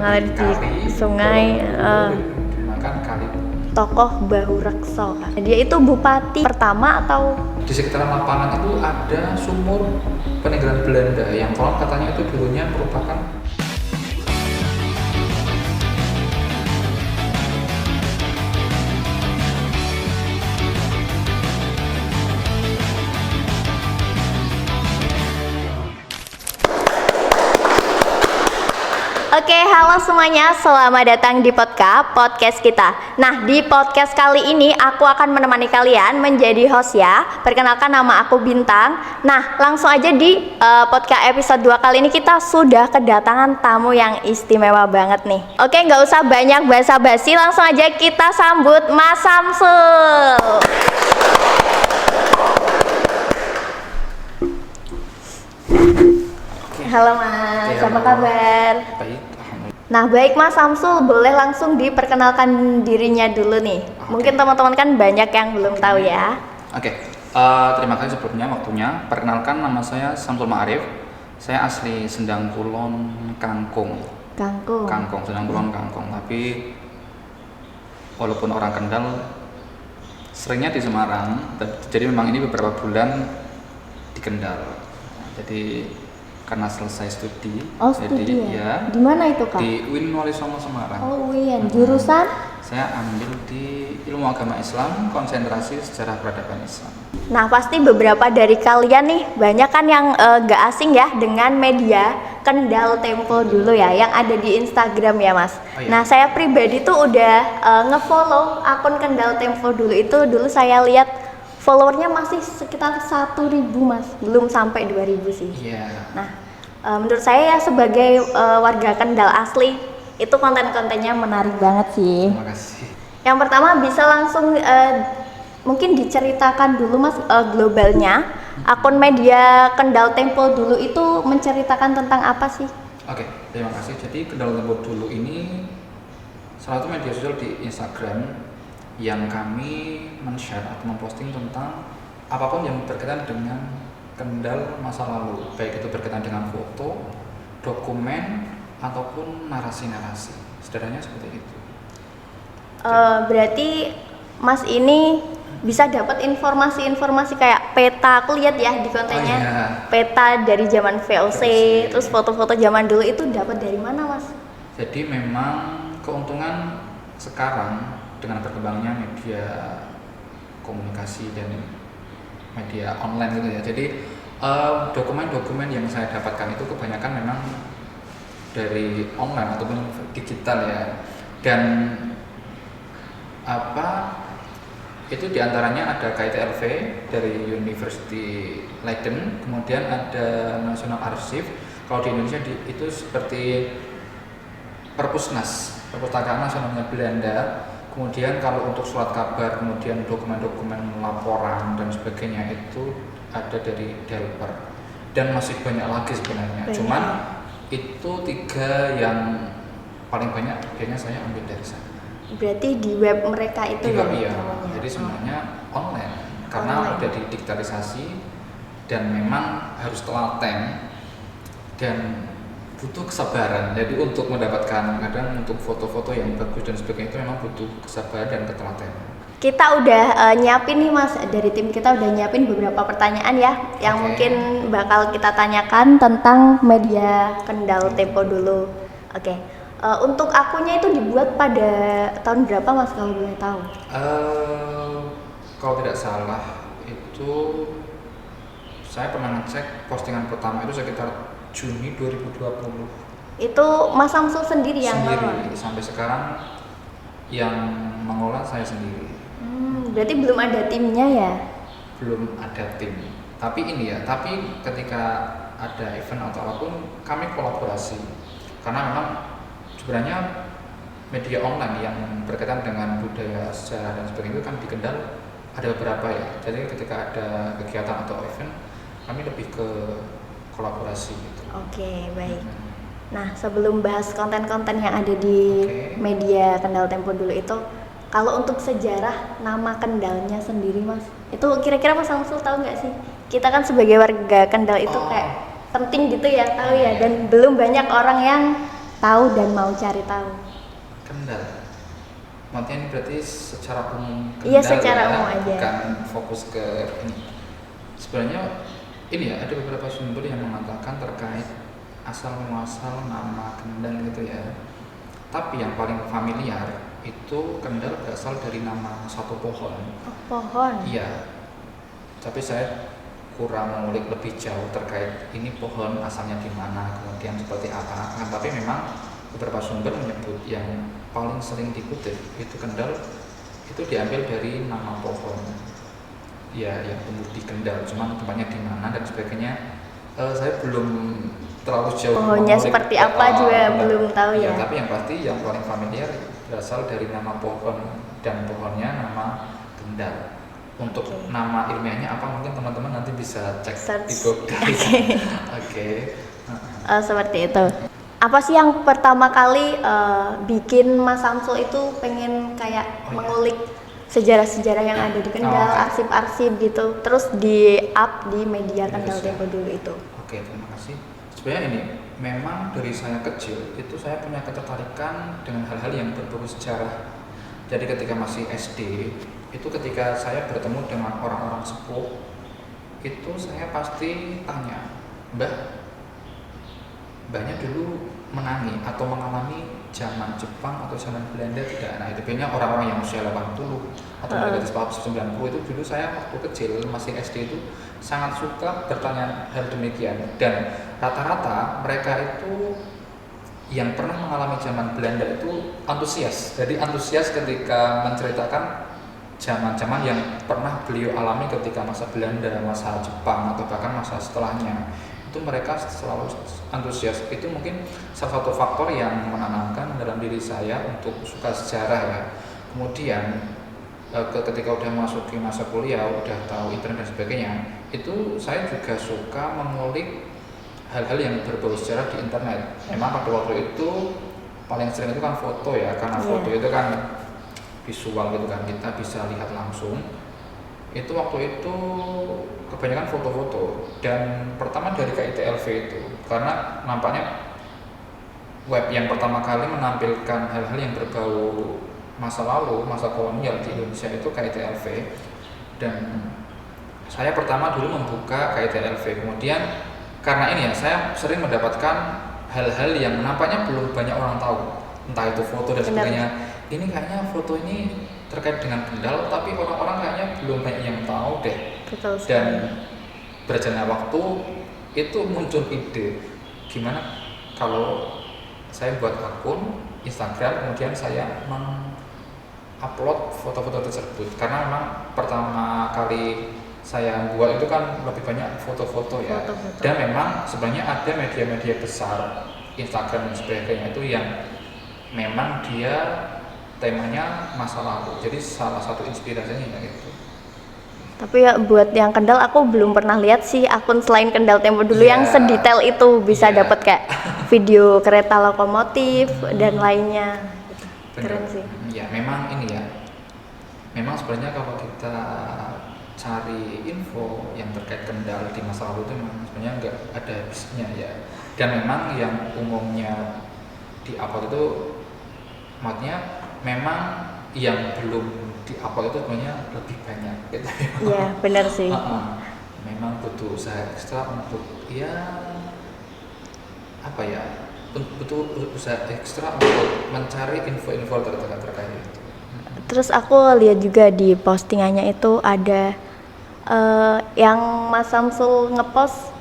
mengalir di kali, sungai. Makan kali. Tokoh Bahu Rekso. Dia itu bupati pertama atau Di sekitaran lapangan itu ada sumur peninggalan Belanda yang konon katanya itu dulunya merupakan Oke, halo semuanya, selamat datang di podcast kita. Nah, di podcast kali ini aku akan menemani kalian menjadi host ya. Perkenalkan, nama aku Bintang. Nah, langsung aja di podcast episode 2 kali ini kita sudah kedatangan tamu yang istimewa banget nih. Oke, nggak usah banyak basa-basi, langsung aja kita sambut Mas Samsul. Halo Mas, Oke, apa halo. kabar? baik. Alhamdulillah. Nah baik Mas Samsul, boleh langsung diperkenalkan dirinya dulu nih. Oke. Mungkin teman-teman kan banyak yang belum tahu ya. Oke, terima kasih sebelumnya waktunya. Perkenalkan, nama saya Samsul Ma'arif. Saya asli Sendang Kulon Kangkung. Kangkung. Sendang Kulon Kangkung. Tapi walaupun orang Kendal, seringnya di Semarang. Jadi memang ini beberapa bulan di Kendal. Jadi karena selesai studi. Oh jadi studi ya ya? Di mana itu Kak? di UIN Wali Songo Semarang. Oh iya, jurusan? Saya ambil di Ilmu Agama Islam, konsentrasi sejarah peradaban Islam. Nah pasti beberapa dari kalian nih banyak kan yang gak asing ya dengan media Kendal Tempo dulu ya, yang ada di Instagram ya Mas. Oh, iya. Nah saya pribadi tuh udah ngefollow akun Kendal Tempo dulu itu. Dulu saya lihat followernya masih sekitar 1.000 Mas, belum sampai 2.000 sih. Iya. Nah, menurut saya ya sebagai warga Kendal asli, itu konten-kontennya menarik banget sih. Terima kasih. Yang pertama bisa langsung mungkin diceritakan dulu Mas, globalnya akun media Kendal Tempo dulu itu menceritakan tentang apa sih? Oke, terima kasih. Jadi Kendal Tempo dulu ini salah satu media sosial di Instagram yang kami men-share atau memposting tentang apapun yang berkaitan dengan Kendal masa lalu, baik itu berkaitan dengan foto, dokumen, ataupun narasi-narasi. Sederhananya seperti itu. Berarti Mas ini bisa dapat informasi-informasi kayak peta, aku lihat ya di kontennya. Oh, iya. Peta dari zaman VOC, VOC. terus foto-foto zaman dulu itu dapat dari mana Mas? Jadi memang keuntungan sekarang dengan berkembangnya media komunikasi dan media online gitu ya. Jadi dokumen-dokumen yang saya dapatkan itu kebanyakan memang dari online ataupun digital ya. Dan itu diantaranya ada KITLV dari University Leiden, kemudian ada National Archive. Kalau di Indonesia itu seperti Perpusnas, Perpustakaan Nasionalnya Belanda. Kemudian kalau untuk surat kabar, kemudian dokumen-dokumen laporan dan sebagainya itu ada dari Delper. Dan masih banyak lagi sebenarnya. Banyak. Cuman itu 3 yang paling banyak kayaknya saya ambil dari sana. Berarti di web mereka itu Iya, ya iya. namanya? Jadi sebenarnya online karena Online. udah didigitalisasi dan memang harus telaten dan butuh kesabaran. Jadi untuk mendapatkan kadang untuk foto-foto yang bagus dan sebagainya itu memang butuh kesabaran dan ketelatenan. Kita udah nyiapin nih Mas, dari tim kita udah nyiapin beberapa pertanyaan ya yang Oke. mungkin bakal kita tanyakan tentang media Kendal Tempo dulu. Oke. Untuk akunnya itu dibuat pada tahun berapa Mas kalau boleh tahu? Kalau tidak salah itu saya pernah ngecek postingan pertama itu sekitar Juni 2020. Itu Mas Samsul sendiri yang Sendiri. ngelola? Sampai sekarang yang mengolah saya sendiri. Berarti belum ada timnya ya? Belum ada tim. Tapi ketika ada event atau apapun kami kolaborasi. Karena memang sebenarnya media online yang berkaitan dengan budaya, sejarah dan sebagainya itu kan di Kendal ada beberapa ya. Jadi ketika ada kegiatan atau event kami lebih ke kolaborasi gitu. Oke, baik. Nah, sebelum bahas konten-konten yang ada di Oke. media Kendal Tempo dulu itu, kalau untuk sejarah nama Kendalnya sendiri Mas, itu kira-kira Mas Samsul tahu nggak sih? Kita kan sebagai warga Kendal itu kayak penting gitu ya tahu ya, dan belum banyak orang yang tahu dan mau cari tahu. Kendal. Maksudnya ini berarti secara umum kendal, Iya, secara umum aja. bukan fokus ke ini. Sebenarnya ini ya, ada beberapa sumber yang mengatakan terkait asal muasal nama Kendal gitu ya. Tapi yang paling familiar itu Kendal berasal dari nama satu pohon. Oh, pohon. Iya. Tapi saya kurang mengulik lebih jauh terkait ini pohon asalnya di mana, kemudian seperti apa. Nah, tapi memang beberapa sumber menyebut yang paling sering dikutip itu Kendal itu diambil dari nama pohon. Ya, yang tumbuh di Kendal, cuman tempatnya di mana dan sebagainya. Saya belum terlalu jauh. Pohonnya seperti apa juga belum tahu ya. Tapi yang pasti yang paling familiar berasal dari nama pohon dan pohonnya nama Kendal. Untuk nama ilmiahnya apa mungkin teman-teman nanti bisa cek di Google. Oke. Seperti itu. Apa sih yang pertama kali bikin Mas Samsul itu pengen kayak mengulik sejarah-sejarah yang ada di Kendal, arsip-arsip gitu, terus di up di media Kendal Tempo dulu itu? Oke, terima kasih. Sebenarnya ini memang dari saya kecil itu saya punya ketertarikan dengan hal-hal yang berbau sejarah. Jadi ketika masih SD itu ketika saya bertemu dengan orang-orang sepuh itu saya pasti tanya, Mbahnya dulu menangi atau mengalami zaman Jepang atau zaman Belanda tidak? Nah itu biasanya orang-orang yang usia 80 atau di atas 90 itu dulu saya waktu kecil masih SD itu sangat suka bertanya hal demikian, dan rata-rata mereka itu yang pernah mengalami zaman Belanda itu antusias. Jadi antusias ketika menceritakan zaman-zaman yang pernah beliau alami ketika masa Belanda, masa Jepang atau bahkan masa setelahnya. Itu mereka selalu antusias. Itu mungkin salah satu faktor yang menanamkan dalam diri saya untuk suka sejarah ya. Kemudian ketika udah masuk di masa kuliah, udah tahu internet dan sebagainya, itu saya juga suka mengulik hal-hal yang berbau sejarah di internet. Memang pada waktu itu paling sering itu kan foto ya, karena foto itu kan visual gitu kan, kita bisa lihat langsung. Itu waktu itu kebanyakan foto-foto, dan pertama dari KITLV itu karena nampaknya web yang pertama kali menampilkan hal-hal yang berbau masa lalu, masa kolonial di Indonesia itu KITLV. Dan saya pertama dulu membuka KITLV, kemudian karena ini ya saya sering mendapatkan hal-hal yang nampaknya belum banyak orang tahu, entah itu foto dan sebagainya. Ini kayaknya foto ini terkait dengan Kendal, tapi orang-orang kayaknya belum banyak yang tahu deh. Betul. Dan berjalannya waktu itu muncul ide, gimana kalau saya buat akun Instagram, kemudian saya mengupload foto-foto tersebut, karena memang pertama kali saya buat itu kan lebih banyak foto-foto ya. Dan memang sebenarnya ada media-media besar Instagram dan sebagainya itu yang memang dia temanya masa lalu, jadi salah satu inspirasinya itu. Tapi ya buat yang Kendal aku belum pernah lihat sih akun selain Kendal Tempo dulu yang sedetail itu, bisa dapat kayak video kereta lokomotif dan lainnya. Keren sih. Ya memang ini ya, memang sebenarnya kalau kita cari info yang terkait Kendal di masa lalu itu memang sebenarnya nggak ada habisnya ya. Dan memang yang umumnya di-upload itu maksudnya memang yang belum di-upload itu sebenarnya lebih banyak gitu. Iya, benar sih. Memang butuh usaha ekstra untuk butuh usaha ekstra untuk mencari info-info terkait itu. Terus aku lihat juga di postingannya itu ada yang Mas Samsul ngepost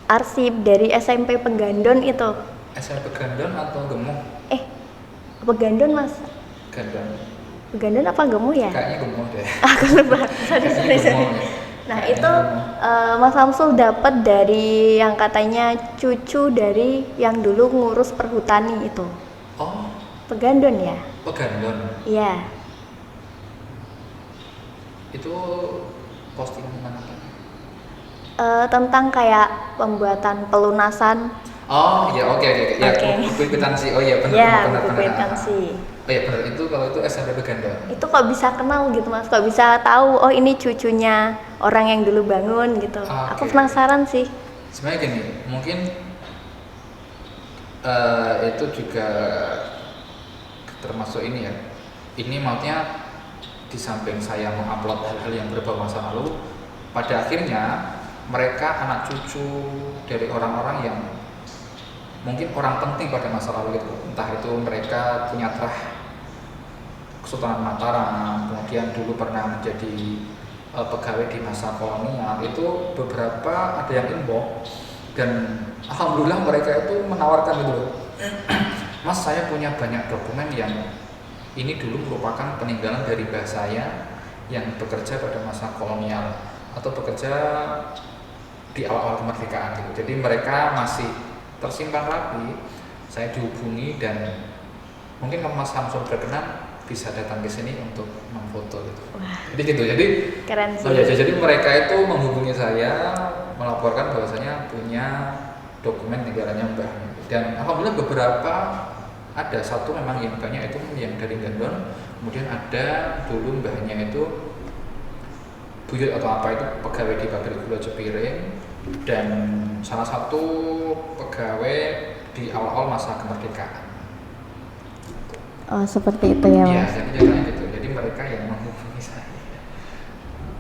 arsip dari SMP Pegandon itu. SMP Pegandon atau Gemuh? Pegandon Mas. Pegandon apa Gemuh ya? Kayaknya Gemuh deh. Aku lupa. Sorry. Nah itu Mas Samsul dapat dari yang katanya cucu dari yang dulu ngurus perhutani itu. Oh. Pegandon ya? Pegandon. Iya. Itu postingan tentang apa? Tentang kayak pembuatan pelunasan. Oh ya, oke. Ya, buku kwitansi. Oh iya benar. Buku kwitansi. Oh iya benar, itu kalau itu SMP Pegandon. Itu kok bisa kenal gitu Mas? Kok bisa tahu oh ini cucunya orang yang dulu bangun gitu? Aku penasaran sih. Sebenarnya gini, mungkin itu juga termasuk ini ya. Ini maksudnya di samping saya mengupload hal-hal yang berbau masa lalu, pada akhirnya mereka anak cucu dari orang-orang yang mungkin orang penting pada masa lalu itu, entah itu mereka punya terah Kesultanan Mataram, kemudian dulu pernah menjadi pegawai di masa kolonial, itu beberapa ada yang inbox dan alhamdulillah mereka itu menawarkan itu, Mas saya punya banyak dokumen yang ini dulu merupakan peninggalan dari mbah saya yang bekerja pada masa kolonial atau bekerja di awal-awal kemerdekaan gitu. Jadi mereka masih tersimpan rapi. Saya dihubungi dan mungkin kalau Mas Samsul berkenan bisa datang ke sini untuk memfoto gitu. Wah. Jadi gitu. Jadi Keren sih. jadi mereka itu menghubungi saya melaporkan bahwasanya punya dokumen negaranya Mbah. Dan alhamdulillah beberapa ada satu memang yang banyak itu yang dari Gandon, kemudian ada dulu mbahnya itu buyut atau apa itu pegawai di pabrik gula Cepiring dan salah satu pegawai di awal-awal masa kemerdekaan. Oh, seperti itu ya, Iya, Mas. jadi jadinya gitu. Jadi mereka yang menghubungi saya.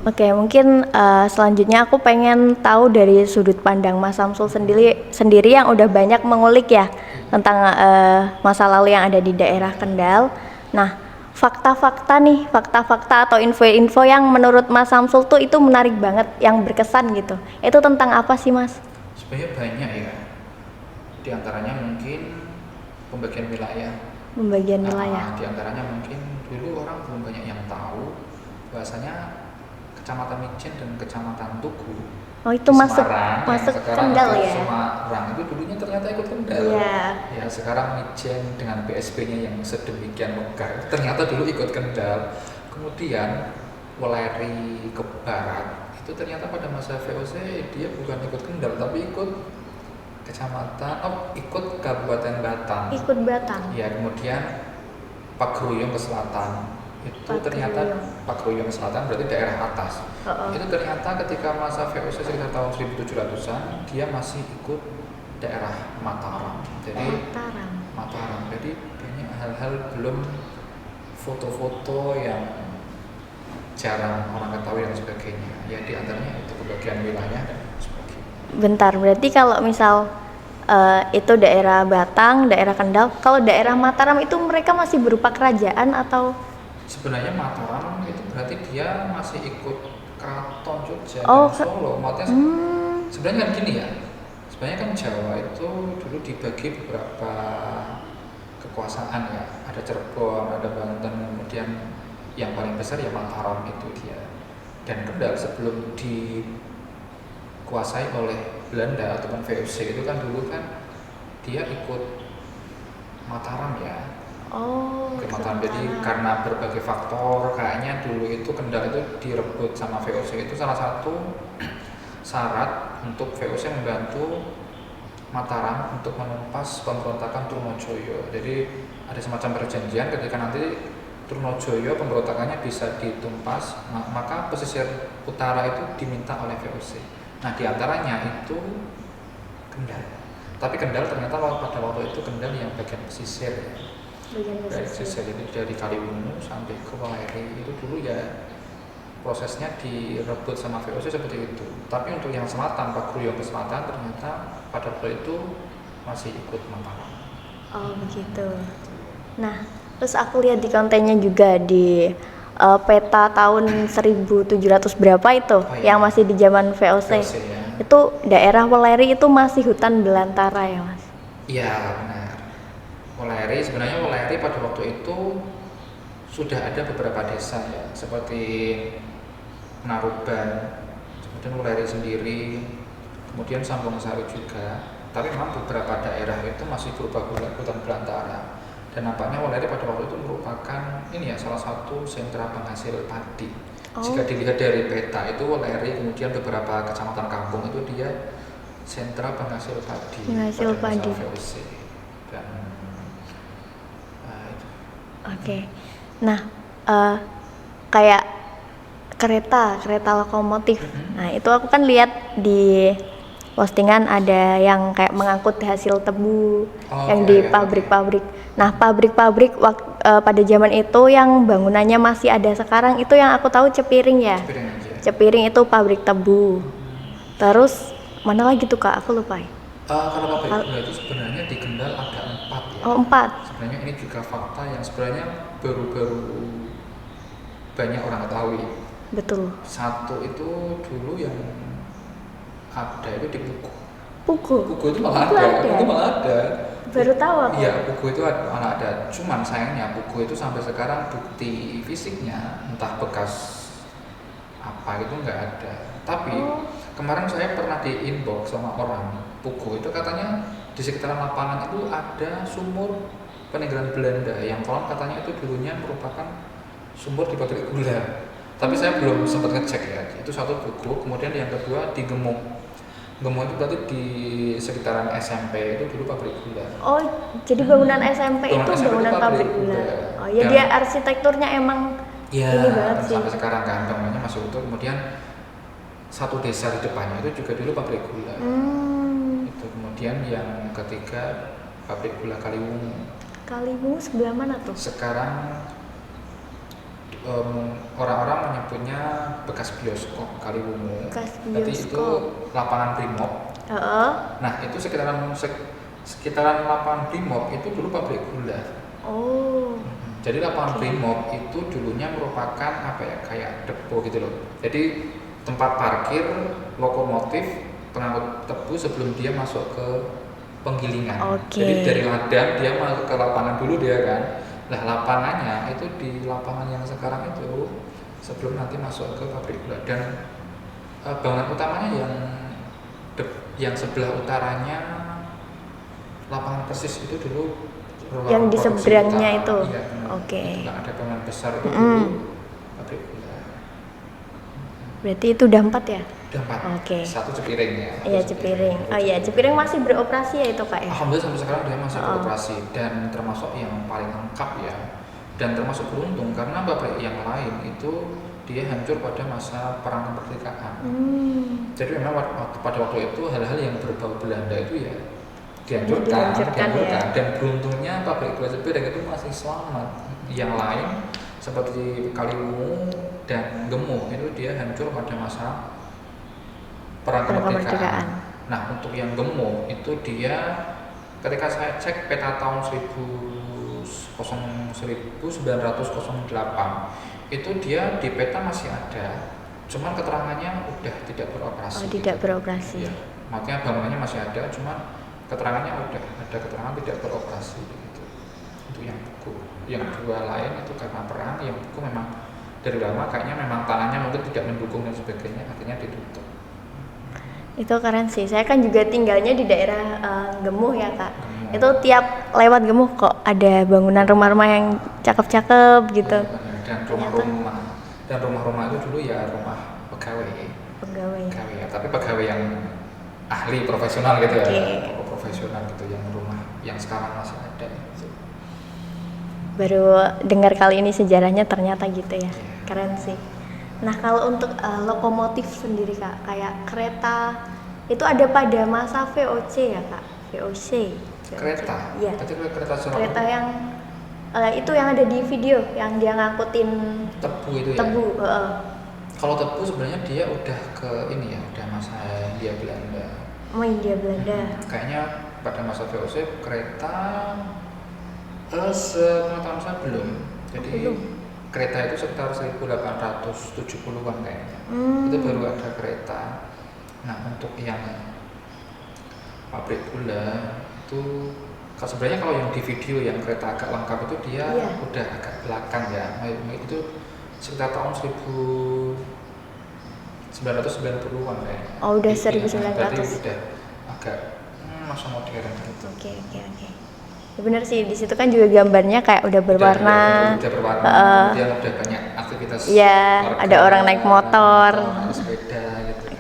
Oke, mungkin selanjutnya aku pengen tahu dari sudut pandang Mas Samsul sendiri yang udah banyak mengulik ya tentang masa lalu yang ada di daerah Kendal. Nah, fakta-fakta atau info-info yang menurut Mas Samsul tuh itu menarik banget, yang berkesan gitu. Itu tentang apa sih, Mas? Sebenarnya banyak ya. Di antaranya mungkin pembagian wilayah. Pembagian wilayah. Di antaranya mungkin dulu orang belum banyak yang tahu bahwasanya Kecamatan Mijen dan Kecamatan Tugu Oh, itu di masuk Semarang, yang sekarang Kendal itu ya? Semarang itu dulunya ternyata ikut Kendal. Iya. Ya sekarang Mijen dengan PSB-nya yang sedemikian megah ternyata dulu ikut Kendal. Kemudian Weleri ke barat itu ternyata pada masa VOC dia bukan ikut Kendal tapi ikut ikut Kabupaten Batang. Ikut Batang. Ya, kemudian Pagruyung ke selatan. Itu Pagruyung. ternyata Pagruyung ke selatan berarti daerah atas. Itu ternyata ketika masa VOC sekitar tahun 1700-an dia masih ikut daerah Mataram. Jadi Mataram. Jadi banyak hal-hal belum foto-foto yang jarang orang ketahui dan sebagainya. Ya di antaranya itu pembagian wilayah dan sebagainya. Bentar, berarti kalau misal itu daerah Batang, daerah Kendal, kalau daerah Mataram itu mereka masih berupa kerajaan atau? Sebenarnya Mataram itu berarti dia masih ikut Keraton Jogja Oh, dan Solo. Maksudnya sebenarnya kan gini ya. Sebenarnya kan Jawa itu dulu dibagi beberapa kekuasaan ya. Ada Cirebon, ada Banten, kemudian yang paling besar ya Mataram itu dia. Dan Kendal sebelum dikuasai oleh Belanda ataupun VOC itu kan dulu kan dia ikut Mataram ya. Oh, Ke Mataram. Jadi karena berbagai faktor kayaknya dulu itu Kendal itu direbut sama VOC, itu salah satu syarat untuk VOC membantu Mataram untuk menumpas pemberontakan Trunojoyo. Jadi ada semacam perjanjian ketika nanti Trunojoyo pemberontakannya bisa ditumpas, maka pesisir utara itu diminta oleh VOC. Nah diantaranya itu Kendal. Tapi Kendal ternyata pada waktu itu Kendal yang bagian pesisir ya. Dari pesisir ini dari Kaliwungu sampai ke Weleri itu dulu ya prosesnya direbut sama VOC seperti itu. Tapi untuk yang selatan, Pagruyung ke selatan ternyata pada waktu itu masih ikut Mataram. Oh begitu. Nah, terus aku lihat di kontennya juga di peta tahun 1700 berapa itu, yang masih di zaman VOC. Ya. Itu daerah Weleri itu masih hutan belantara ya, Mas? Iya benar. Weleri sebenarnya Weleri pada waktu itu sudah ada beberapa desa ya, seperti Naruban, kemudian Weleri sendiri, kemudian Sambung Sari juga. Tapi memang beberapa daerah itu masih berupa hutan belantara. Dan nampaknya Weleri pada waktu itu merupakan ini ya salah satu sentra penghasil padi. Jika dilihat dari peta itu Weleri kemudian beberapa kecamatan kampung itu dia sentra penghasil padi. Penghasil padi. VOC. Dan itu. Oke. Nah, kayak kereta lokomotif. Nah, itu aku kan lihat di postingan ada yang kayak mengangkut hasil tebu yang oke, di oke, pabrik-pabrik. Nah, pabrik-pabrik pada zaman itu yang bangunannya masih ada sekarang itu yang aku tahu Cepiring ya. Cepiring aja. Cepiring itu pabrik tebu. Terus mana lagi tuh Kak? Aku lupa. Kalau pabrik gula itu sebenarnya di Kendal ada 4 ya. Oh, 4. Sebenarnya ini juga fakta yang sebenarnya baru-baru banyak orang ketahui. Betul. Satu itu dulu yang ada itu di Pugu. Pugu. Pugu itu malah Pugu ada. ada. Pugu malah ada. Baru tahu aku. Iya, Pugu itu malah ada. Cuman sayangnya Pugu itu sampai sekarang bukti fisiknya entah bekas apa itu nggak ada. Tapi kemarin saya pernah di inbox sama orang Pugu itu katanya di sekitaran lapangan itu ada sumur peninggalan Belanda yang konon katanya itu dulunya merupakan sumur di pabrik gula. Tapi saya belum sempat ngecek ya. Itu satu Pugu, kemudian yang kedua di Gemuk. Gemuk itu berarti di sekitaran SMP itu dulu pabrik gula. Oh, jadi bangunan SMP itu SMP bangunan itu pabrik gula. Oh ya, dia arsitekturnya emang ya, ini banget sih. sampai sekarang kan bangunannya masih utuh. Kemudian satu desa di depannya itu juga dulu pabrik gula. Itu kemudian yang ketiga pabrik gula Kaliwungu. Kaliwungu sebelah mana tuh? Sekarang orang-orang menyebutnya bekas bioskop Kaliwungu. Bekas Berarti itu bioskop. lapangan Brimob. Nah itu sekitaran lapangan Brimob itu dulu pabrik gula. Oh. Jadi lapangan Brimob itu dulunya merupakan apa ya, kayak depo gitu loh. Jadi tempat parkir lokomotif pengangkut tebu sebelum dia masuk ke penggilingan. Jadi dari ladang dia masuk ke lapangan dulu dia kan. Nah lapangannya itu di lapangan yang sekarang itu sebelum nanti masuk ke pabrik gula. Dan bangunan utamanya yang sebelah utaranya lapangan persis itu dulu yang di seberangnya itu. Iya, Oke. Itu ada bangunan besar itu dulu pabrik gula. Berarti itu udah 4 ya? Udah 4. Oke. Satu Cepiring ya. Iya, Cepiring. Oh iya, Cepiring masih beroperasi ya itu Kak ya? Alhamdulillah sampai sekarang dia masih beroperasi dan termasuk yang paling lengkap ya. Dan termasuk beruntung karena pabrik yang lain itu dia hancur pada masa perang kemerdekaan. Jadi memang pada waktu itu hal-hal yang berbau Belanda itu ya dihancurkan. Ya. Dan beruntungnya pabrik gula Cepiring itu masih selamat. Yang lain seperti Kaliwungu dan Gemuk itu dia hancur pada masa perang kemerdekaan. Nah untuk yang Gemuk itu dia ketika saya cek peta tahun 1908 itu dia di peta masih ada, cuman keterangannya udah tidak beroperasi. Oh, tidak beroperasi. Ya, makanya bangunannya masih ada, cuman keterangannya udah ada keterangan tidak beroperasi gitu. Untuk yang Buku, yang dua lain itu karena perang, yang Buku memang dari lama kayaknya memang tanahnya mungkin tidak mendukung dan sebagainya, akhirnya ditutup. Itu keren sih. Saya kan juga tinggalnya di daerah Gemuh ya Kak. Itu tiap lewat Gemuh kok ada bangunan rumah-rumah yang cakep-cakep gitu. Dan rumah-rumah itu dulu ya rumah pegawai ya, tapi pegawai yang ahli profesional gitu ya, profesional gitu, yang rumah yang sekarang masih ada gitu. Baru dengar kali ini sejarahnya ternyata gitu ya. Keren sih. Nah kalau untuk lokomotif sendiri Kak, kayak kereta itu ada pada masa VOC ya Kak? VOC. Kereta? Iya. Kereta yang itu yang ada di video yang dia ngangkutin tebu itu ya? Tebu. Kalau tebu sebenarnya dia udah ke ini ya, udah masa Hindia Belanda. Oh Hindia Belanda. Kayaknya pada masa VOC kereta sepengetahuan saya belum. Jadi kereta itu sekitar 1870-an kayaknya. Itu baru ada kereta. Nah untuk yang pabrik gula itu sebenarnya kalau yang di video yang kereta agak lengkap itu dia udah agak belakang ya. Itu sekitar tahun 1990-an kayaknya. Oh udah 1900. Berarti udah agak masa modern gitu. Oke. Ya benar sih, di situ kan juga gambarnya kayak udah berwarna. Udah berwarna. Dia udah banyak aktivitas. Iya, ada orang naik motor. Sepeda gitu.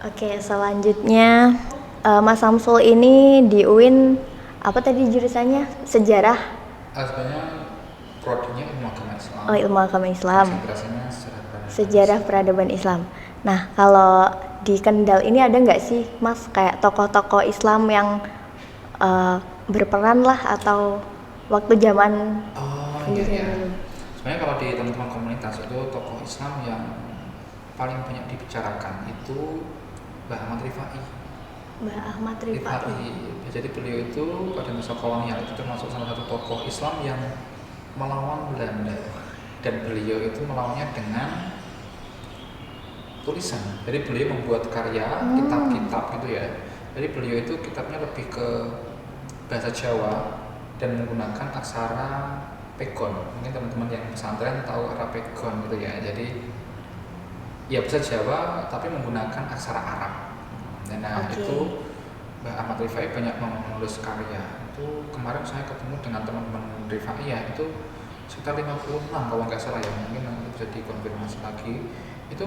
Oke, selanjutnya Mas Samsul ini di UIN apa tadi jurusannya? Sejarah? Sebenarnya prodinya ilmu agama Islam. Oh, ilmu agama Islam. Konsentrasinya Sejarah peradaban Islam. Nah, kalau di Kendal ini ada nggak sih Mas kayak tokoh-tokoh Islam yang berperan lah atau waktu zaman Oh dulu? iya. Sebenarnya kalau di teman-teman komunitas itu tokoh Islam yang paling banyak dibicarakan itu Mbah Ahmad Rifai. Mbah Ahmad Rifai. Jadi beliau itu pada masa kolonial itu termasuk salah satu tokoh Islam yang melawan Belanda, dan beliau itu melawannya dengan tulisan. Jadi beliau membuat karya kitab-kitab gitu ya. Jadi beliau itu kitabnya lebih ke bahasa Jawa dan menggunakan aksara pegon. Mungkin teman-teman yang pesantren tahu arah pegon gitu ya. Jadi ya bahasa Jawa tapi menggunakan aksara Arab. Nah itu Mbak Ahmad Rifai banyak menulis karya. Itu kemarin saya ketemu dengan teman-teman Rifai ya, itu sekitar 56 kalau nggak salah ya, mungkin nanti bisa dikonfirmasi lagi. Itu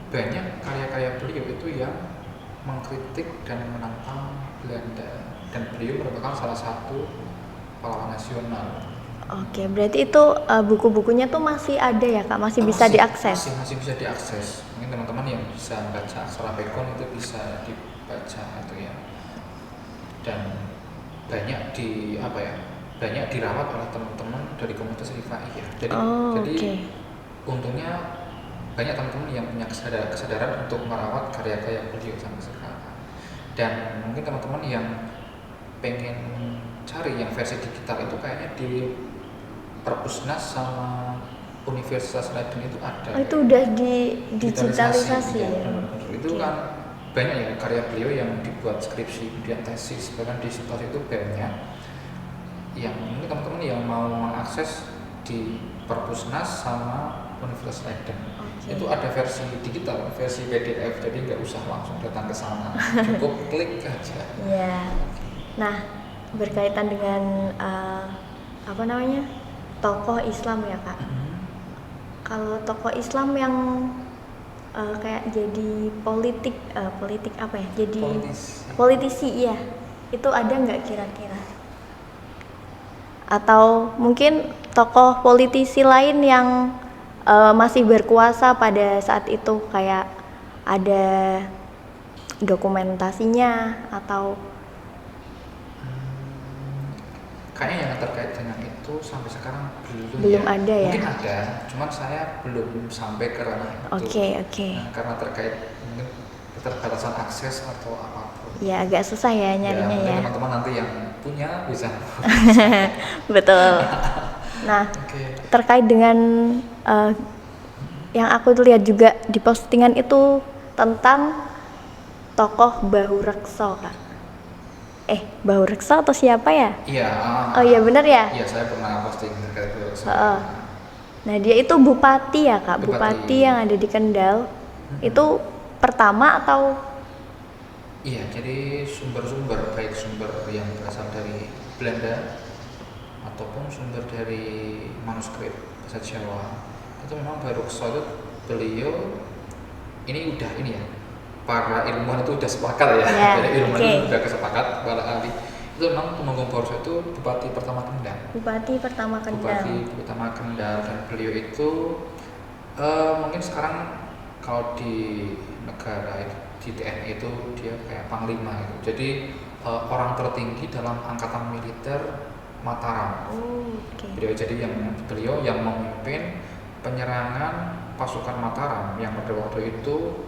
banyak karya-karya beliau itu yang mengkritik dan menantang Belanda, dan beliau merupakan salah satu pahlawan nasional. Oke, berarti itu buku-bukunya tuh masih ada ya Kak? Masih bisa diakses? Masih bisa diakses. Mungkin teman-teman yang bisa baca aksara pegon itu bisa dibaca itu ya. Dan banyak banyak dirawat oleh teman-teman dari komunitas Rifai ya. Jadi untungnya banyak teman-teman yang punya kesadaran untuk merawat karya-karya beliau sampai sekarang. Dan mungkin teman-teman yang pengen cari yang versi digital itu kayaknya di Perpusnas sama Universitas Leiden itu ada. Itu udah di digitalisasi ya. Itu kan banyak ya karya beliau yang dibuat skripsi, kemudian tesis, bahkan disertasi itu banyak. Yang ini teman-teman yang mau mengakses di Perpusnas sama Universitas Leiden. Itu ada versi digital, versi PDF, jadi nggak usah langsung datang ke sana, cukup klik aja. Iya. Nah, berkaitan dengan tokoh Islam ya Kak. Kalau tokoh Islam yang kayak jadi politik apa ya? Jadi politisi ya. Itu ada nggak kira-kira? Atau mungkin tokoh politisi lain yang masih berkuasa pada saat itu, kayak ada dokumentasinya atau kayaknya yang terkait dengan itu sampai sekarang belum ya. ada ya? Mungkin ada, cuman saya belum sampai ke ranah itu. Oke. Nah, karena terkait mungkin keterbatasan akses atau apapun. Ya agak susah ya nyarinya ya. Teman-teman nanti yang punya bisa. Betul. Nah, terkait dengan yang aku lihat juga di postingan itu tentang tokoh Bahu Rekso Kak. Bahu Rekso atau siapa ya? Iya. Oh iya benar ya? Iya, saya pernah posting terkait Bahu Rekso. Nah dia itu bupati ya Kak, bupati yang ada di Kendal. Itu pertama atau? Iya, jadi sumber-sumber, baik sumber yang berasal dari Belanda ataupun sumber dari manuskrip bahasa Jawa, itu memang Bahu Rekso itu beliau ini ya, para ilmuwan itu udah sepakat ya, jadi ilmuwan itu udah kesepakat, para ahli itu memang Tumenggung Bahu Rekso itu bupati pertama Kendal. Bupati pertama Kendal. Dan beliau itu mungkin sekarang kalau di negara di TNI itu dia kayak panglima itu. Jadi orang tertinggi dalam angkatan militer Mataram. Beliau yang memimpin penyerangan pasukan Mataram yang pada waktu itu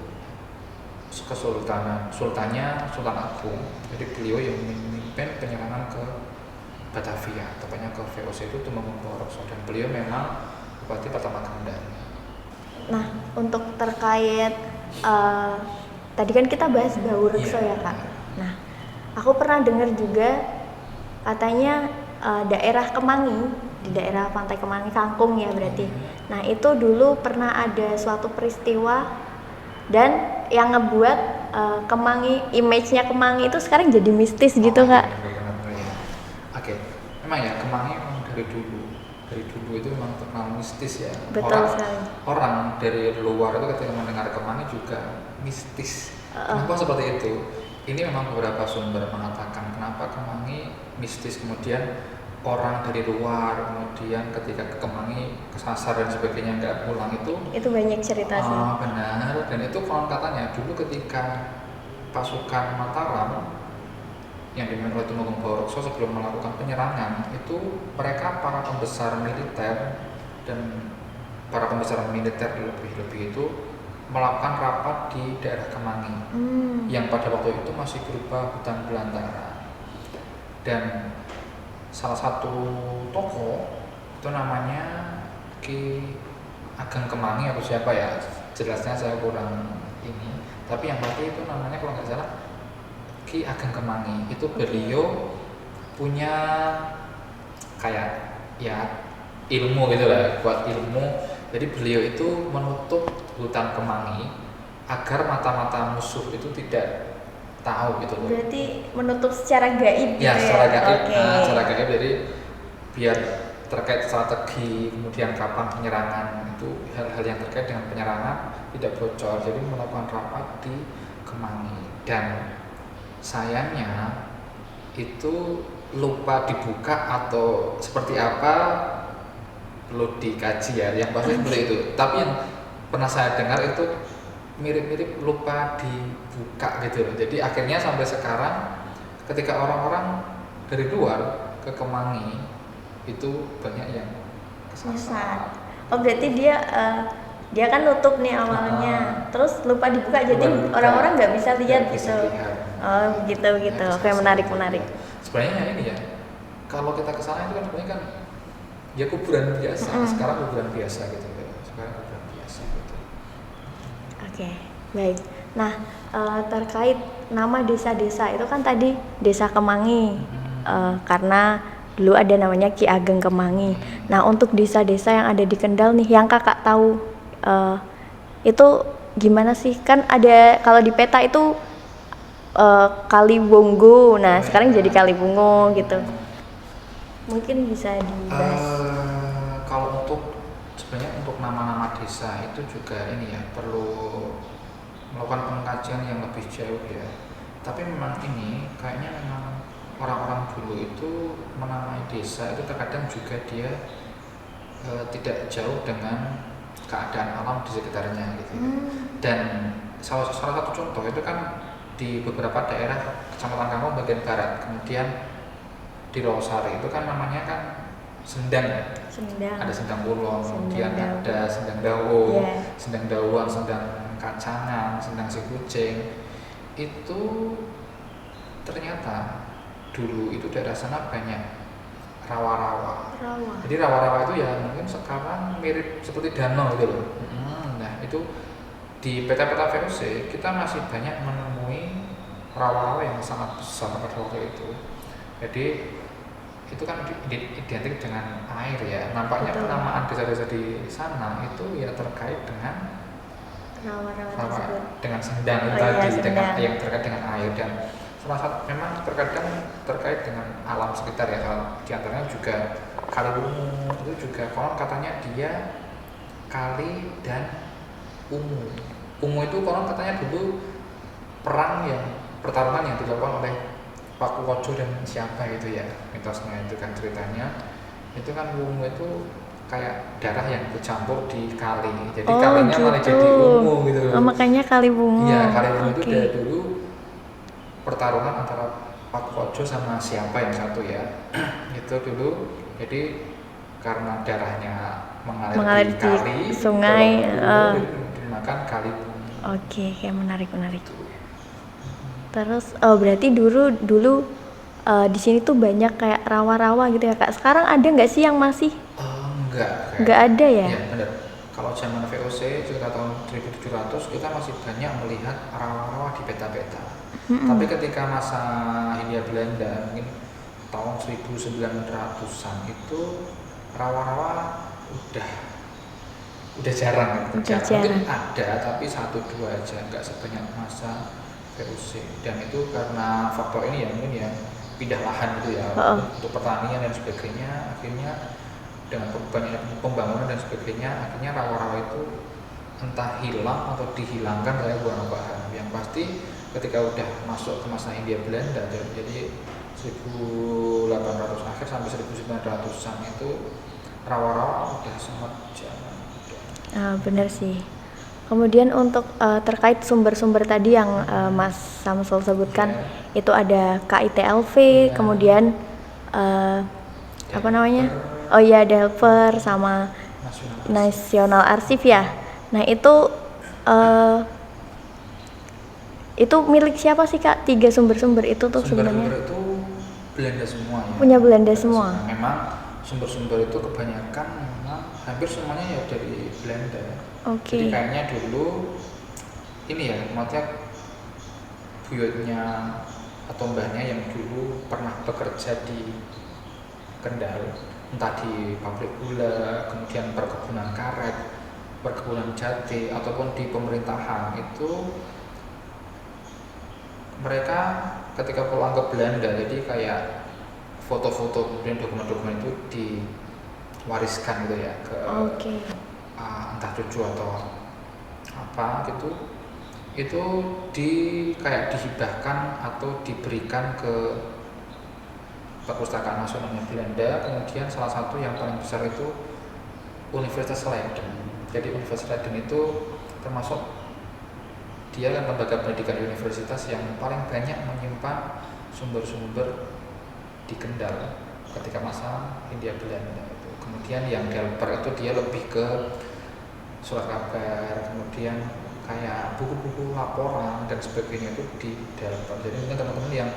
Sultan Agung. Jadi beliau yang memimpin penyerangan ke Batavia, tepatnya ke VOC itu Tumenggung Bahu Rekso, dan beliau memang bupati pertama Kendal. Nah, untuk terkait tadi kan kita bahas Bahu Rekso ya Kak. Nah, aku pernah dengar juga katanya daerah Kemangi, di daerah Pantai Kemangi, Kangkung ya berarti. Nah itu dulu pernah ada suatu peristiwa dan yang ngebuat Kemangi, image-nya Kemangi itu sekarang jadi mistis gitu Kak. Oke, memang ya Kemangi memang dari dulu itu memang terkenal mistis ya. Betul sekali. Orang dari luar itu ketika mendengar Kemangi juga mistis. Kenapa seperti itu? Ini memang beberapa sumber mengatakan kenapa Kemangi mistis. Kemudian orang dari luar, kemudian ketika ke Kemangi kesasar dan sebagainya nggak pulang Itu banyak cerita sih. benar. Dan itu konon katanya dulu ketika pasukan Mataram yang dipimpin oleh Tumenggung Bawrekso sebelum melakukan penyerangan itu mereka para pembesar militer lebih-lebih itu melakukan rapat di daerah Kemangi yang pada waktu itu masih berupa hutan belantara. Dan salah satu tokoh itu namanya Ki Ageng Kemangi atau siapa ya, jelasnya saya kurang ini, tapi yang pasti itu namanya kalau nggak salah Ki Ageng Kemangi. Itu beliau punya kayak ya ilmu gitu lah, buat ilmu. Jadi beliau itu menutup hutan Kemangi agar mata-mata musuh itu tidak tahu gitu loh. Berarti menutup secara gaib gitu Ya, secara gaib. Oke. Secara gaib, jadi biar terkait strategi kemudian kapan penyerangan itu hal-hal yang terkait dengan penyerangan tidak bocor. Jadi melakukan rapat di Kemangi dan sayangnya itu lupa dibuka atau seperti apa perlu dikaji ya, yang pasti seperti itu. Tapi yang pernah saya dengar itu mirip-mirip lupa dibuka gitu loh. Jadi akhirnya sampai sekarang ketika orang-orang dari luar ke Kemangi itu banyak yang kesasar. Oh berarti dia kan nutup nih awalnya, terus lupa dibuka jadi Lupa dibuka. orang-orang nggak bisa lihat Nggak bisa gitu. lihat. Oh gitu. Nah, Oke, menarik. Sebenarnya ini ya, kalau kita kesana itu kan sebenarnya kan ya kuburan biasa. Sekarang kuburan biasa gitu. Oke, baik. Nah, terkait nama desa-desa itu kan tadi Desa Kemangi, karena dulu ada namanya Ki Ageng Kemangi. Nah, untuk desa-desa yang ada di Kendal nih, yang kakak tahu, itu gimana sih? Kan ada kalau di peta itu Kalibunggu, nah sekarang jadi Kalibungo gitu. Mungkin bisa dibahas. Kalau sebenarnya untuk nama-nama desa itu juga ini ya perlu melakukan pengkajian yang lebih jauh ya. Tapi memang ini kayaknya memang orang-orang dulu itu menamai desa itu terkadang juga dia tidak jauh dengan keadaan alam di sekitarnya gitu. Dan salah satu contoh itu kan di beberapa daerah Kecamatan Kangkung bagian barat, kemudian di Rawasari itu kan namanya kan Sendang ya. Ada Sendang Kulon, kemudian ada Sendang Dawo, Sendang Dawuan, Sendang Kacangan, Sendang Si Kucing. Itu ternyata dulu itu daerah sana banyak rawa-rawa. Jadi rawa-rawa itu ya mungkin sekarang mirip seperti danau gitu loh. Nah itu di peta-peta VOC kita masih banyak menemui rawa-rawa yang sangat besar pada waktu itu. Jadi itu kan identik dengan air ya. Nampaknya penamaan desa-desa di sana itu ya terkait dengan rawa dengan sendang tadi, dengan yang terkait dengan air. Dan salah satu memang terkadang terkait dengan alam sekitar ya. Di antaranya juga Kalibungu itu juga konon katanya dia kali dan ungu. Ungu itu konon katanya dulu pertarungan yang dilakukan oleh Pakuwojo dan siapa gitu ya, mitosnya itu kan ceritanya. Itu kan ungu itu kayak darah yang bercampur di kali. Jadi kalinya malah jadi ungu gitu loh. Makanya Kalibungu. Iya, Kalibungu itu dari dulu pertarungan antara Pakuwojo sama siapa yang satu ya. Itu dulu. Jadi karena darahnya mengalir di kali, sungai, dinamakan Kalibungu. Oke, kayak menarik. Terus berarti dulu di sini tuh banyak kayak rawa-rawa gitu ya Kak. Sekarang ada nggak sih yang masih? Nggak ada ya? Iya benar. Kalau zaman VOC sekitar tahun 1700 kita masih banyak melihat rawa-rawa di peta-peta. Tapi ketika masa Hindia Belanda mungkin tahun 1900-an itu rawa-rawa udah jarang. Mungkin ada tapi 1-2 aja, nggak sebanyak masa VOC. Dan itu karena faktor ini ya, mungkin ya pindah lahan gitu ya, untuk pertanian dan sebagainya. Akhirnya dengan banyak pembangunan dan sebagainya, akhirnya rawa-rawa itu entah hilang atau dihilangkan, saya kurang paham. Yang pasti ketika udah masuk ke masa Hindia Belanda, jadi 1800 akhir sampai 1900-an itu rawa-rawa udah sangat zaman. Bener sih. Kemudian untuk terkait sumber-sumber tadi yang Mas Samsul sebutkan, itu ada KITLV, kemudian apa namanya? Oh iya, Delver sama National Archive ya. Nah itu milik siapa sih Kak? 3 sumber-sumber itu tuh sebenarnya? Sumber-sumber itu Belanda semua ya. Punya Belanda semua. Memang sumber-sumber itu kebanyakan memang hampir semuanya ya dari Belanda. Oke. Jadi kayaknya dulu ini ya, maksudnya buyutnya atau mbahnya yang dulu pernah bekerja di Kendal, entah di pabrik gula, kemudian perkebunan karet, perkebunan jati, ataupun di pemerintahan, itu mereka ketika pulang ke Belanda, jadi kayak foto-foto kemudian dokumen-dokumen itu diwariskan gitu ya ke entah cucu atau apa gitu, itu kayak dihibahkan atau diberikan ke Perpustakaan Nasionalnya Belanda. Kemudian salah satu yang paling besar itu Universitas Leiden. Jadi Universitas Leiden itu termasuk dia kan lembaga pendidikan universitas yang paling banyak menyimpan sumber-sumber di Kendal ketika masa Hindia Belanda itu. Kemudian yang Delper itu dia lebih ke surat kabar, kemudian kayak buku-buku laporan dan sebagainya itu di Delper. Jadi mungkin teman-teman yang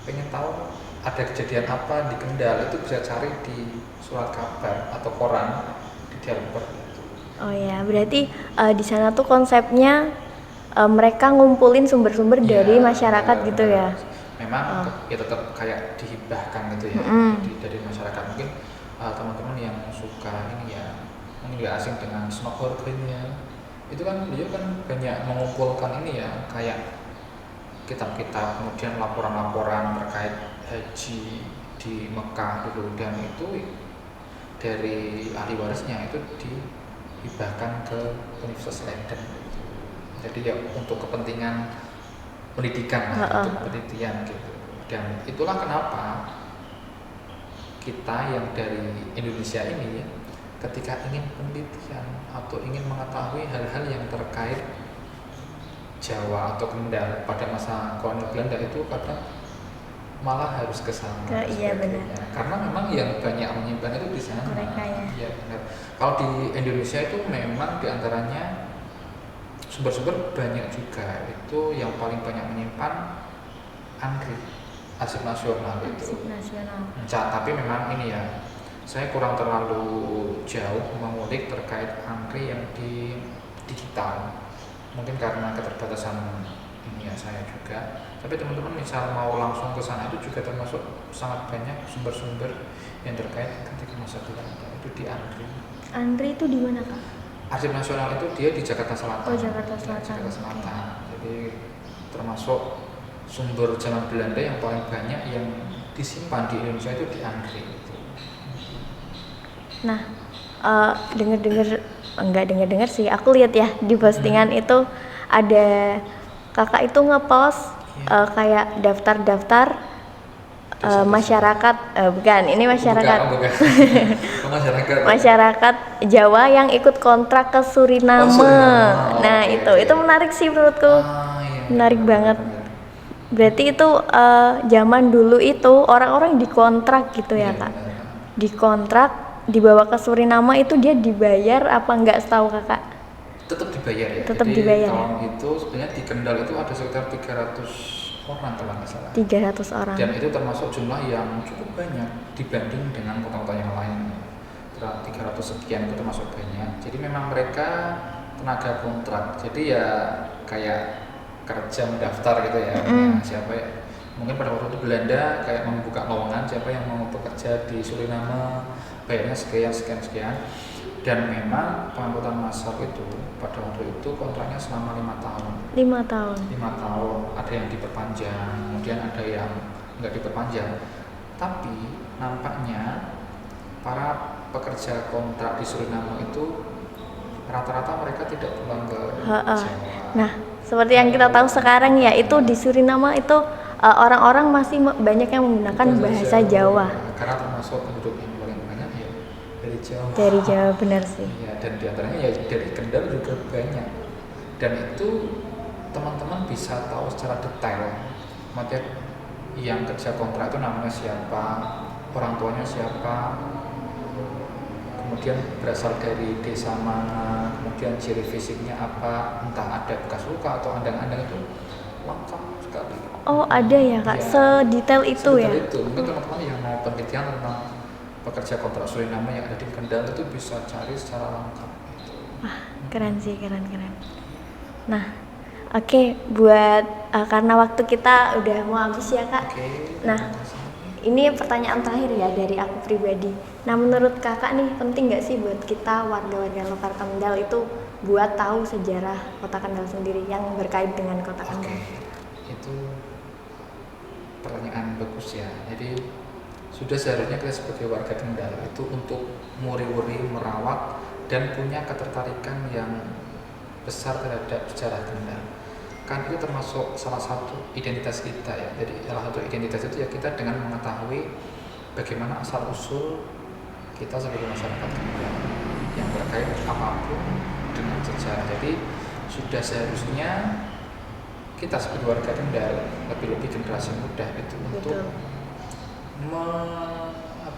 pengen tahu ada kejadian apa di Kendal itu bisa cari di surat kabar atau koran di Delper. Oh ya, berarti di sana tuh konsepnya mereka ngumpulin sumber-sumber dari masyarakat gitu ya. Memang ya tetap kayak dihibahkan gitu ya, dari masyarakat. Mungkin teman-teman yang suka ini ya, mungkin nggak asing dengan Snokhorgennya, itu kan dia kan banyak mengumpulkan ini ya, kayak kitab-kitab, kemudian laporan-laporan terkait haji di Mekah dulu, dan itu dari ahli warisnya itu dihibahkan ke Universitas Leiden. Jadi ya untuk kepentingan pendidikan, untuk penelitian gitu. Dan itulah kenapa kita yang dari Indonesia ini ketika ingin penelitian atau ingin mengetahui hal-hal yang terkait Jawa atau Kendal pada masa kolonial Belanda itu kadang malah harus ke sana. Iya benar. Karena memang yang banyak menyimpan itu di sana. Mereka ya. Iya benar. Kalau di Indonesia itu memang diantaranya sumber-sumber banyak juga. Itu yang paling banyak menyimpan ANRI, Arsip Nasional itu. Arsip Nasional. Tapi memang ini ya, saya kurang terlalu jauh mengulik terkait ANRI yang di digital. Mungkin karena keterbatasan ini ya saya juga. Tapi teman-teman misal mau langsung ke sana itu juga termasuk sangat banyak sumber-sumber yang terkait ketika masa Belanda itu di ANRI. ANRI itu di mana Kak? Arsip Nasional itu dia di Jakarta Selatan. Oh Jakarta Selatan. Jakarta Selatan. Jadi termasuk sumber zaman Belanda yang paling banyak yang disimpan di Indonesia itu di ANRI itu. Nah, dengar sih, aku lihat ya di postingan itu ada kakak itu ngepost kayak daftar-daftar masyarakat, bukan, ini masyarakat. Bukan. Masyarakat. Masyarakat Jawa yang ikut kontrak ke Suriname. Nah, okay. Itu menarik sih menurutku. Iya. Menarik banget. Berarti itu zaman dulu itu orang-orang dikontrak gitu ya, Kak. Dikontrak, dibawa ke Suriname itu dia dibayar apa enggak setahu Kakak? Tetap dibayar ya. Tetap jadi dibayar. Tahun itu sebenarnya di Kendal itu ada sekitar 300 orang kalau nggak salah. 300 orang. Dan itu termasuk jumlah yang cukup banyak dibanding dengan kota-kota yang lain. 300 sekian itu termasuk banyak. Jadi memang mereka tenaga kontrak. Jadi ya kayak kerja mendaftar gitu ya. Nah, siapa ya? Mungkin pada waktu itu Belanda kayak membuka lowongan siapa yang mau bekerja di Suriname, bayarnya sekian. Dan memang pengangkutan massal itu pada waktu itu kontraknya selama 5 tahun. 5 tahun. 5 tahun, ada yang diperpanjang, kemudian ada yang nggak diperpanjang. Tapi nampaknya para pekerja kontrak di Suriname itu rata-rata mereka tidak pulang ke Jawa. Nah, seperti yang kita tahu sekarang ya, itu di Suriname itu orang-orang masih banyak yang menggunakan bahasa Jawa. karena termasuk penduduk yang paling banyak ya dari Jawa. Dari Jawa, benar sih. Ya, dan diantaranya ya dari Kendal juga banyak. Dan itu teman-teman bisa tahu secara detail, maksudnya yang kerja kontrak itu namanya siapa, orang tuanya siapa, kemudian berasal dari desa mana, kemudian ciri fisiknya apa, entah ada bekas luka atau andang-andang, itu lengkap sekali. Oh, ada ya Kak, Ya, sedetail itu ya? sedetail itu. Mungkin teman-teman yang mau penelitian tentang pekerja kontrak Suriname yang ada di Kendal itu bisa cari secara lengkap. Wah, keren sih, keren. Nah, oke, buat karena waktu kita udah mau habis ya Kak. Oke, Nah, terima kasih. ini pertanyaan terakhir ya dari aku pribadi. Nah, menurut kakak nih, penting nggak sih buat kita warga-warga lokal Kendal itu buat tahu sejarah kota Kendal sendiri yang berkait dengan kota Oke, Kendal? itu pertanyaan bagus ya. Jadi sudah seharusnya kita sebagai warga Kendal itu untuk muri-muri merawat dan punya ketertarikan yang besar terhadap sejarah Kendal. Kan itu termasuk salah satu identitas kita ya. Jadi salah satu identitas itu ya kita dengan mengetahui bagaimana asal usul kita sebagai masyarakat Kendal yang terkait apapun dengan sejarah. Jadi sudah seharusnya kita sebagai warga Kendal, lebih-lebih generasi muda itu untuk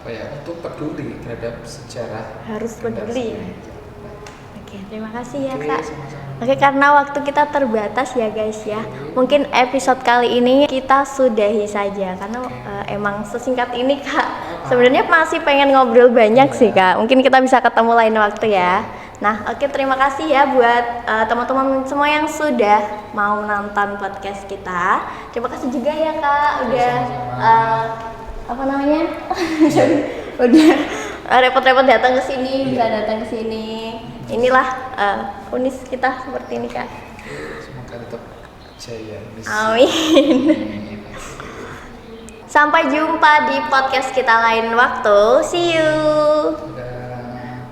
untuk peduli terhadap sejarah. Harus Kendal peduli. sendiri. Oke, terima kasih ya Oke, Kak. sama-sama. Oke, karena waktu kita terbatas ya guys ya. Mungkin episode kali ini kita sudahi saja karena emang sesingkat ini Kak. Sebenarnya masih pengen ngobrol banyak sih Kak. Mungkin kita bisa ketemu lain waktu ya. Nah, oke, terima kasih ya buat teman-teman semua yang sudah mau nonton podcast kita. Terima kasih juga ya Kak udah apa namanya? udah repot-repot datang ke sini, bisa datang ke sini. Inilah unis kita seperti ini Kak. Semoga tetap jaya. Amin. Amin. Sampai jumpa di podcast kita lain waktu. See you. Dadah.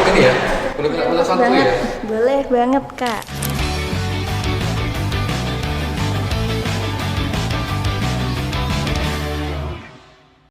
Ini ya, boleh kita foto satu ya? Boleh banget Kak.